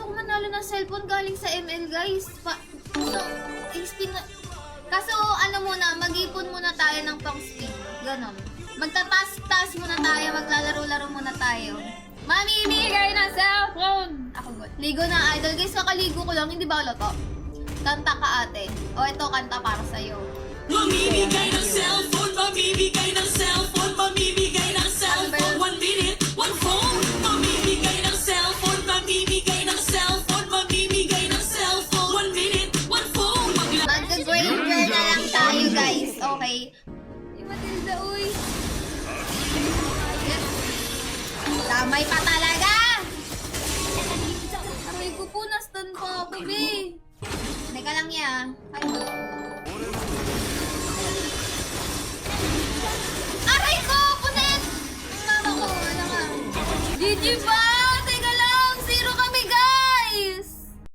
ayoko manalo ng cellphone galing sa ML, guys. So, spin na... Kaso, ano muna, mag-ipon muna tayo ng pang-speed. Ganon. Magtataas-taas muna tayo, maglalaro-laro muna tayo. Mamimigay ng cellphone! Ako good. Ligo na, idol. Guys, kakaligo ko lang, hindi ba halata? Kanta ka, ate. O, ito, kanta para sa'yo. Mamimigay ng cellphone, mamimigay ng cellphone, mamimigay ng cellphone. 1 minute, 1 phone. Mamimigay ng cellphone, mamimigay ng cellphone, mamimigay ng cellphone. 1 minute, 1 phone. Mag-granger na lang tayo, guys. Okay. Si Matilda, uy. Yes. Damay pa talaga! Aray ko po, na-stun pa ako, be. Teka lang ya. Ay, aray ko! Punet! Ang mama ko, wala ka. GG ba?